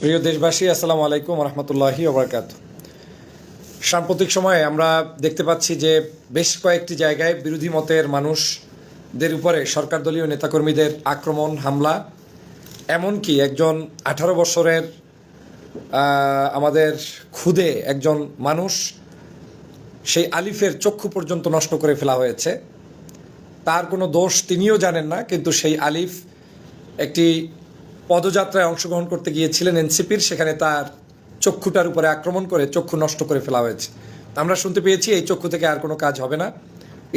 প্রিয় দেশবাসী, আসসালামু আলাইকুম রহমতুল্লাহি ওবরাকাত। সাম্প্রতিক সময়ে আমরা দেখতে পাচ্ছি যে বেশ কয়েকটি জায়গায় বিরোধী মতের মানুষদের উপরে সরকার দলীয় নেতাকর্মীদের আক্রমণ, হামলা, এমনকি একজন 18 বছরের আমাদের খুদে একজন মানুষ, সেই আলিফের চক্ষু পর্যন্ত নষ্ট করে ফেলা হয়েছে। তার কোনো দোষ তিনিও জানেন না, কিন্তু সেই আলিফ একটি পদযাত্রায় অংশগ্রহণ করতে গিয়েছিলেন এনসিপির, সেখানে তার চক্ষুটার উপরে আক্রমণ করে চক্ষু নষ্ট করে ফেলা হয়েছে। আমরা শুনতে পেয়েছি এই চক্ষু থেকে আর কোনো কাজ হবে না।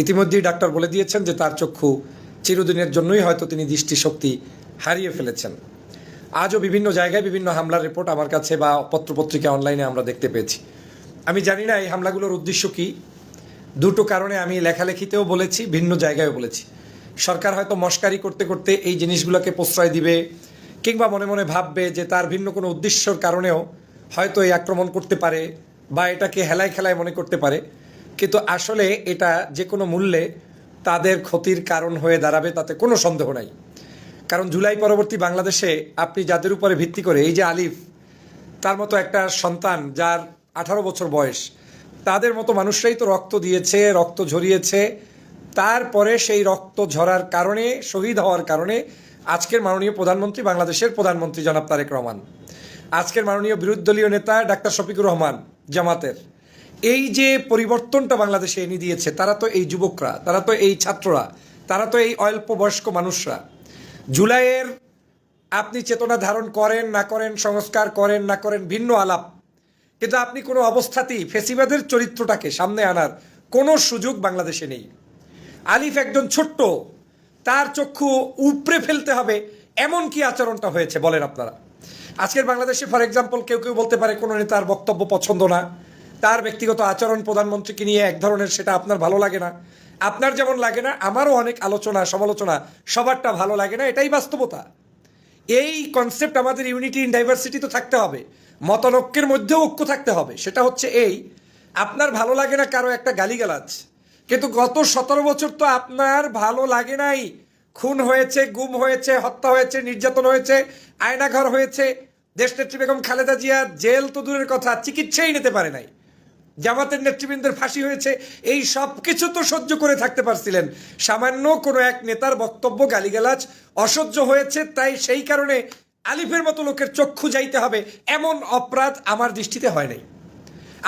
ইতিমধ্যেই ডাক্তার বলে দিয়েছেন যে তার চক্ষু চিরদিনের জন্যই হয়তো তিনি দৃষ্টিশক্তি হারিয়ে ফেলেছেন। আজও বিভিন্ন জায়গায় বিভিন্ন হামলার রিপোর্ট আমার কাছে বা পত্রপত্রিকা অনলাইনে আমরা দেখতে পেয়েছি। আমি জানি না এই হামলাগুলোর উদ্দেশ্য কী। দুটো কারণে আমি লেখালেখিতেও বলেছি, ভিন্ন জায়গায়ও বলেছি। সরকার হয়তো মশকারি করতে করতে এই জিনিসগুলোকে প্রশ্রয় দিবে, কিংবা মনে মনে ভাববে যে তার ভিন্ন কোনো উদ্দেশ্যর কারণেও হয়তো এই আক্রমণ করতে পারে, বা এটাকে হেলায় খেলায় মনে করতে পারে। কিন্তু আসলে এটা যে কোনো মূল্যে তাদের ক্ষতির কারণ হয়ে দাঁড়াবে, তাতে কোনো সন্দেহ নাই। কারণ জুলাই পরবর্তী বাংলাদেশে আপনি যাদের উপরে ভিত্তি করে, এই যে আলিফ, তার মতো একটা সন্তান যার 18 বছর বয়স, তাদের মতো মানুষরাই তো রক্ত দিয়েছে, রক্ত ঝরিয়েছে। তারপরে সেই রক্ত ঝরার কারণে, শহীদ হওয়ার কারণে আজকের মাননীয় প্রধানমন্ত্রী, বাংলাদেশের প্রধানমন্ত্রী জনাব তারেক রহমান, আজকের মাননীয় বিরোধী দলীয় নেতা ডাক্তার শফিকুর রহমান জামাতের, এই যে পরিবর্তনটা বাংলাদেশে এনে দিয়েছে, তারা তো এই যুবকরা, তারা তো এই ছাত্ররা, তারা তো এই অল্প বয়স্ক মানুষরা। জুলাইয়ের আপনি চেতনা ধারণ করেন না করেন, সংস্কার করেন না করেন, ভিন্ন আলাপ, কিন্তু আপনি কোনো অবস্থাতেই ফেসিবাদের চরিত্রটাকে সামনে আনার কোনো সুযোগ বাংলাদেশে নেই। আলিফ একজন ছোট্ট, তার চক্ষু উপড়ে ফেলতে হবে, এমন কি আচরণটা হয়েছে বলেন আপনারা? আজকের বাংলাদেশে ফর এক্সাম্পল কেউ কেউ বলতে পারে কোনো নেতার বক্তব্য পছন্দ না, তার ব্যক্তিগত আচরণ প্রধানমন্ত্রীকে নিয়ে এক ধরনের, সেটা আপনার ভালো লাগে না। আপনার যেমন লাগে না, আমারও অনেক আলোচনা সমালোচনা সবারটা ভালো লাগে না, এটাই বাস্তবতা। এই কনসেপ্ট আমাদের ইউনিটি ইন ডাইভার্সিটি তো থাকতে হবে, মতানৈক্যের মধ্যেও ঐক্য থাকতে হবে। সেটা হচ্ছে এই, আপনার ভালো লাগে না কারো একটা গালিগালাজ, কিন্তু গত 17 বছর তো আপনার ভালো লাগে নাই। খুন হয়েছে, গুম হয়েছে, হত্যা হয়েছে, নির্যাতন হয়েছে, আয়নাঘর হয়েছে, দেশনেত্রী বেগম খালেদা জিয়া জেল তো দূরের কথা, চিকিৎসাই নিতে পারে নাই, জামাতের নেতৃবৃন্দের ফাঁসি হয়েছে। এই সব কিছু তো সহ্য করে থাকতে পারছিলেন, সামান্য কোনো এক নেতার বক্তব্য, গালিগালাজ অসহ্য হয়েছে, তাই সেই কারণে আলিফের মতো লোকের চক্ষু যাইতে হবে, এমন অপরাধ আমার দৃষ্টিতে হয় নাই।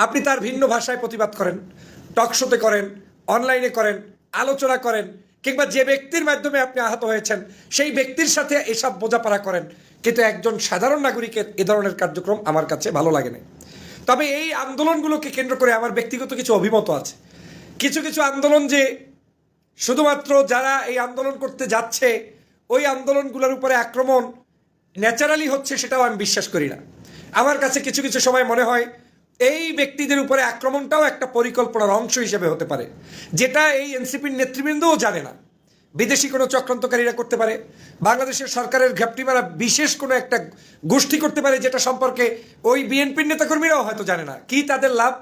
আপনি তার ভিন্ন ভাষায় প্রতিবাদ করেন, টকশোতে করেন, অনলাইনে করেন, আলোচনা করেন, কিংবা যে ব্যক্তির মাধ্যমে আপনি আহত হয়েছেন সেই ব্যক্তির সাথে এসব বোঝাপড়া করেন, কিন্তু একজন সাধারণ নাগরিকের এ ধরনের কার্যক্রম আমার কাছে ভালো লাগে না। তবে এই আন্দোলনগুলোকে কেন্দ্র করে আমার ব্যক্তিগত কিছু অভিমত আছে। কিছু কিছু আন্দোলন যে শুধুমাত্র যারা এই আন্দোলন করতে যাচ্ছে ওই আন্দোলনগুলোর উপরে আক্রমণ ন্যাচারালি হচ্ছে, সেটাও আমি বিশ্বাস করি না। আমার কাছে কিছু কিছু সময় মনে হয় এই ব্যক্তিদের উপরে আক্রমণটাও একটা পরিকল্পনার অংশ হিসেবে হতে পারে, যেটা এই এনসিপির নেতৃবৃন্দও জানে না। বিদেশি কোনো চক্রান্তকারীরা করতে পারে, বাংলাদেশের সরকারের ঘাপটি মারা বিশেষ কোনো একটা গোষ্ঠী করতে পারে, যেটা সম্পর্কে ওই বিএনপির নেতাকর্মীরাও হয়তো জানে না। কি তাদের লাভ?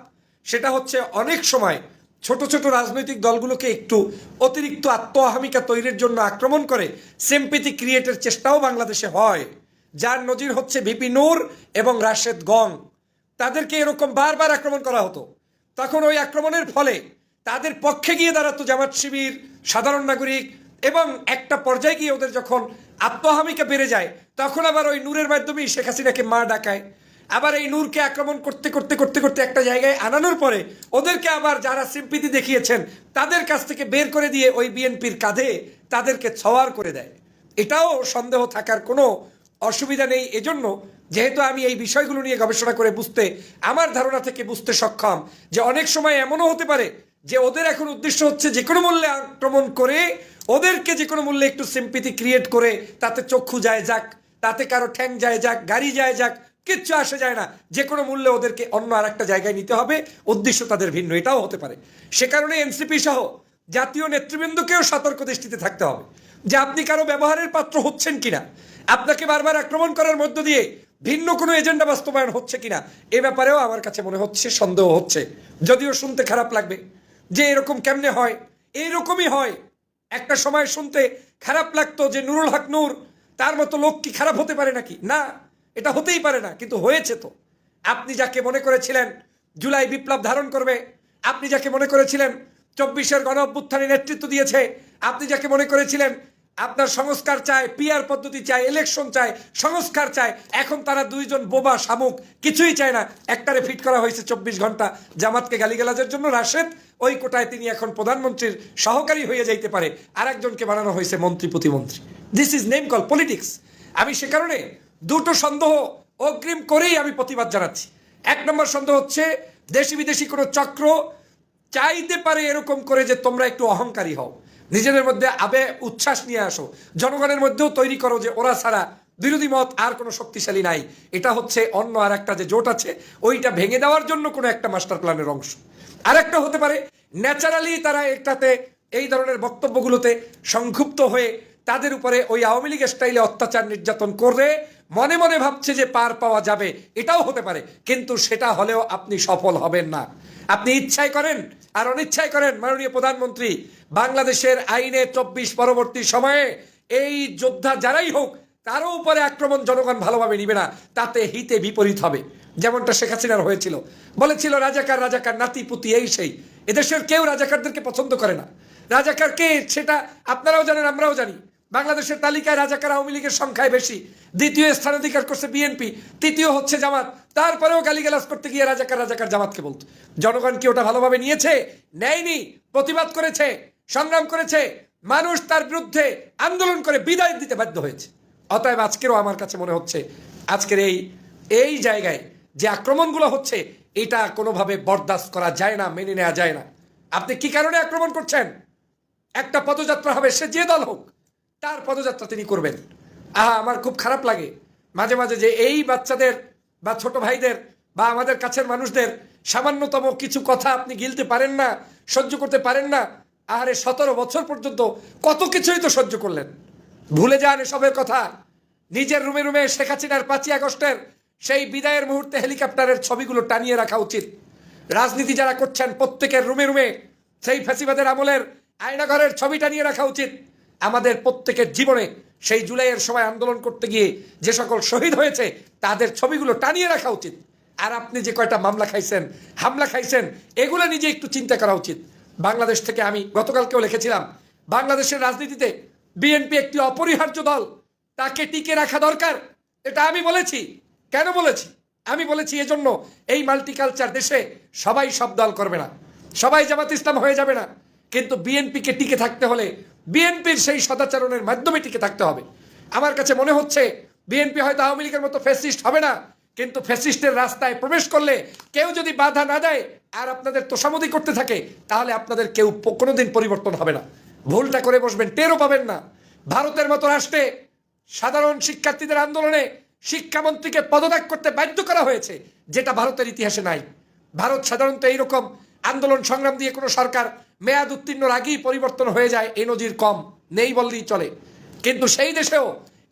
সেটা হচ্ছে অনেক সময় ছোট ছোট রাজনৈতিক দলগুলোকে একটু অতিরিক্ত আত্মহামিকা তৈরির জন্য আক্রমণ করে সিম্প্যাথি ক্রিয়েটের চেষ্টাও বাংলাদেশে হয়, যার নজির হচ্ছে ভিপি নূর এবং রাশেদ গং। তাদেরকে এরকম বারবার আক্রমণ করা হতো, তখন ওই আক্রমণের ফলে তাদের পক্ষে গিয়ে দাঁড়াতো জামাত শিবির, সাধারণ নাগরিক, এবং একটা পর্যায়ে গিয়ে ওদের যখন আত্মহামিকা বেড়ে যায় তখন আবার ওই নূরের মাধ্যমেই শেখ হাসিনাকে মা ডাকায়। আবার এই নূরকে আক্রমণ করতে করতে করতে করতে একটা জায়গায় আনানোর পরে ওদেরকে আবার যারা সিম্পিতি দেখিয়েছেন তাদের কাছ থেকে বের করে দিয়ে ওই বিএনপির কাঁধে তাদেরকে ছওয়ার করে দেয়। এটাও সন্দেহ থাকার কোনো অসুবিধা নেই। এজন্য যেহেতু আমি এই বিষয়গুলো নিয়ে গবেষণা করে বুঝতে, আমার ধারণা থেকে বুঝতে সক্ষম যে অনেক সময় এমনও হতে পারে যে ওদের এখন উদ্দেশ্য হচ্ছে যে কোনো মূল্যে আক্রমণ করে ওদেরকে যে কোনো মূল্যে একটু সিম্পিতি ক্রিয়েট করে, তাতে চক্ষু যায় যাক, তাতে কারো ঠ্যাং যায় যাক, গাড়ি যায় যাক, কিচ্ছু আসে যায় না, যে কোনো মূল্যে ওদেরকে অন্য আর একটা জায়গায় নিতে হবে, উদ্দেশ্য তাদের ভিন্ন, এটাও হতে পারে। সে কারণে এনসিপি সহ জাতীয় নেতৃবৃন্দকেও সতর্ক দৃষ্টিতে থাকতে হবে যে আপনি কারো ব্যবহারের পাত্র হচ্ছেন কিনা, আপনাকে বারবার আক্রমণ করার মধ্য দিয়ে ভিন্ন কোনো এজেন্ডা বাস্তবায়ন হচ্ছে কিনা, এ ব্যাপারেও আমার কাছে মনে হচ্ছে সন্দেহ হচ্ছে। যদিও শুনতে খারাপ লাগবে যে এরকম কেমনে হয়, এইরকমই হয়। একটা সময় শুনতে খারাপ লাগতো যে নুরুল হক নূর, তার মতো লোক কি খারাপ হতে পারে নাকি? না, এটা হতেই পারে না, কিন্তু হয়েছে তো। আপনি যাকে মনে করেছিলেন জুলাই বিপ্লব ধারণ করবে, আপনি যাকে মনে করেছিলেন 24-এর গণ অভ্যুত্থানে নেতৃত্ব দিয়েছে, আপনি যাকে মনে করেছিলেন আপনার সংস্কার চায়, পিআর পদ্ধতি চায়, ইলেকশন চায়, সংস্কার চায়, এখন তারা দুইজন বোবা শামুক, কিছুই চায় না। একটারে ফিট করা হয়েছে 24 ঘন্টা জামাতকে গালিগালাজের জন্য, রাশেদ ওই কোটায় তিনি এখন প্রধানমন্ত্রীর সহকারী হয়ে যাইতে পারে, আর একজনকে বানানো হয়েছে মন্ত্রী প্রতিমন্ত্রী। This is name call politics. আমি সে কারণে দুটো সন্দেহ অগ্রিম করেই আমি প্রতিবাদ জানাচ্ছি। এক নম্বর সন্দেহ হচ্ছে দেশি বিদেশি কোনো চক্র চাইতে পারে এরকম করে যে তোমরা একটু অহংকারী হও, নিজেদের মধ্যে উচ্ছ্বাস নিয়ে আসো, জনগণের মধ্যেও তৈরি করো যে ওরা ছাড়া বিরোধী মত আর কোনো শক্তিশালী নাই। এটা হচ্ছে অন্য আর একটা যে জোট আছে ওইটা ভেঙে দেওয়ার জন্য কোনো একটা মাস্টার প্ল্যানের অংশ। আর একটা হতে পারে ন্যাচারালি তারা একটাতে এই ধরনের বক্তব্যগুলোতে সংক্ষুব্ধ হয়ে তাদের উপরে ওই আওয়ামী লীগের স্টাইলে অত্যাচার নির্যাতন করে মনে মনে ভাবছে যে পার পাওয়া যাবে, এটাও হতে পারে। কিন্তু সেটা হলেও আপনি সফল হবেন না। আপনি ইচ্ছায় করেন আর অনিচ্ছায় করেন। মাননীয় প্রধানমন্ত্রী, বাংলাদেশের আইনে 24 পরবর্তী সময়ে এই যোদ্ধা যারাই হোক কারো উপরে আক্রমণ জনগণ ভালোভাবে নিবে না, তাতে হিতে বিপরীত হবে। যেমনটা শেখ হাসিনার হয়েছিল, বলেছিল রাজাকার রাজাকার নাতি পুতি এই সেই। এদেশের কেউ রাজাকারদেরকে পছন্দ করে না। রাজাকার কে সেটা আপনারাও জানেন, আমরাও জানি। বাংলাদেশের তালিকায় রাজাকার আওয়ামী লীগের সংখ্যায় বেশি, দ্বিতীয় স্থান অধিকার করছে বিএনপি, তৃতীয় হচ্ছে জামাত। তারপরেও গালিগালাজ করতে গিয়ে রাজাকার রাজাকার জামাতকে বলতো। জনগণ কি ওটা ভালোভাবে নিয়েছে? নেয়নি। প্রতিবাদ করেছে, সংগ্রাম করেছে, মানুষ তার বিরুদ্ধে আন্দোলন করে বিদায় দিতে বাধ্য হয়েছে। অতএব আজকেরও আমার কাছে মনে হচ্ছে আজকের এই জায়গায় যে আক্রমণগুলো হচ্ছে এটা কোনোভাবে বরদাস্ত করা যায় না, মেনে নেওয়া যায় না। আপনি কি কারণে আক্রমণ করছেন? একটা পদযাত্রা হবে, সে যে দল হোক তার পদযাত্রা তিনি করবেন। আমার খুব খারাপ লাগে মাঝে মাঝে যে এই বাচ্চাদের বা ছোট ভাইদের বা আমাদের কাছের মানুষদের সামান্যতম কিছু কথা আপনি গিলতে পারেন না, সহ্য করতে পারেন না। আরে 17 বছর পর্যন্ত কত কিছুই তো সহ্য করলেন, ভুলে যান এসবের কথা। নিজের রুমে রুমে শেখ হাসিনার 5ই আগস্টের সেই বিদায়ের মুহূর্তে হেলিকপ্টারের ছবিগুলো টানিয়ে রাখা উচিত। রাজনীতি যারা করছেন প্রত্যেকের রুমে রুমে সেই ফ্যাসিবাদের আমলের আয়নাঘরের ছবি টানিয়ে রাখা উচিত। আমাদের প্রত্যেকের জীবনে সেই জুলাইয়ের সময় আন্দোলন করতে গিয়ে যে সকল শহীদ হয়েছে তাদের ছবিগুলো টানিয়ে রাখা উচিত। আর আপনি যে কয়টা মামলা খাইছেন, হামলা খাইছেন, এগুলো নিজে একটু চিন্তা করা উচিত। বাংলাদেশ থেকে আমি গতকালকেও লিখেছিলাম, বাংলাদেশের রাজনীতিতে বিএনপি একটি অপরিহার্য দল, তাকে টিকে রাখা দরকার। এটা আমি বলেছি। কেন বলেছি? আমি বলেছি এজন্য এই মাল্টিকালচার দেশে সবাই সব দল করবে না, সবাই জামাত ইসলাম হয়ে যাবে না, কিন্তু বিএনপিকে টিকে থাকতে হলে বিএনপির সেই সদাচরণের মাধ্যমে টিকে থাকতে হবে। আমার কাছে মনে হচ্ছে বিএনপি হয়তো আওয়ামী লীগের মতো ফ্যাসিস্ট হবে না, কিন্তু ফ্যাসিস্টের রাস্তায় প্রবেশ করলে কেউ যদি বাধা না দেয় আর আপনাদের তোষামোদি করতে থাকে তাহলে আপনাদের কেউ কোনোদিন পরিবর্তন হবে না। ভুলটা করে বসবেন, টেরও পাবেন না। ভারতের মতো রাষ্ট্রে সাধারণ শিক্ষার্থীদের আন্দোলনে শিক্ষামন্ত্রীকে পদত্যাগ করতে বাধ্য করা হয়েছে, যেটা ভারতের ইতিহাসে নাই। ভারত সাধারণত এইরকম আন্দোলন সংগ্রাম দিয়ে কোনো সরকার মেয়াদ উত্তীর্ণর আগেই পরিবর্তন হয়ে যায়, এই নজির কম, নেই বললেই চলে। কিন্তু সেই দেশেও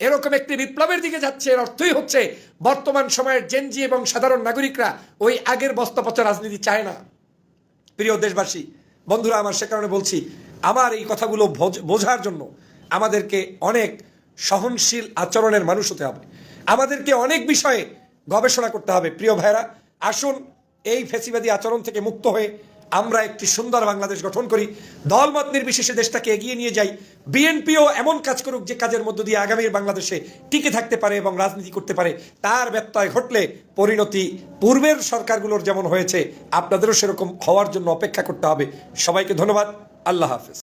এরকম একটি বিপ্লবের দিকে যাচ্ছে, এর অর্থই হচ্ছে বর্তমান সময়ের জেনজি এবং সাধারণ নাগরিকরা ওই আগের বস্তাপচা রাজনীতি চায় না। প্রিয় দেশবাসী, বন্ধুরা আমার, সে কারণে বলছি আমার এই কথাগুলো বোঝার জন্য আমাদেরকে অনেক সহনশীল আচরণের মানুষ হতে হবে, আমাদেরকে অনেক বিষয়ে গবেষণা করতে হবে। প্রিয় ভাইরা, আসুন এই ফ্যাসিবাদী আচরণ থেকে মুক্ত হয়ে আমরা একটি সুন্দর বাংলাদেশ গঠন করি, দলমত নির্বিশেষে দেশটাকে এগিয়ে নিয়ে যাই। বিএনপিও এমন কাজ করুক যে কাজের মধ্য দিয়ে আগামীর বাংলাদেশে টিকে থাকতে পারে এবং রাজনীতি করতে পারে। তার ব্যত্যয় ঘটলে পরিণতি পূর্বের সরকারগুলোর যেমন হয়েছে আপনাদেরও সেরকম হওয়ার জন্য অপেক্ষা করতে হবে। সবাইকে ধন্যবাদ। আল্লাহ হাফেজ।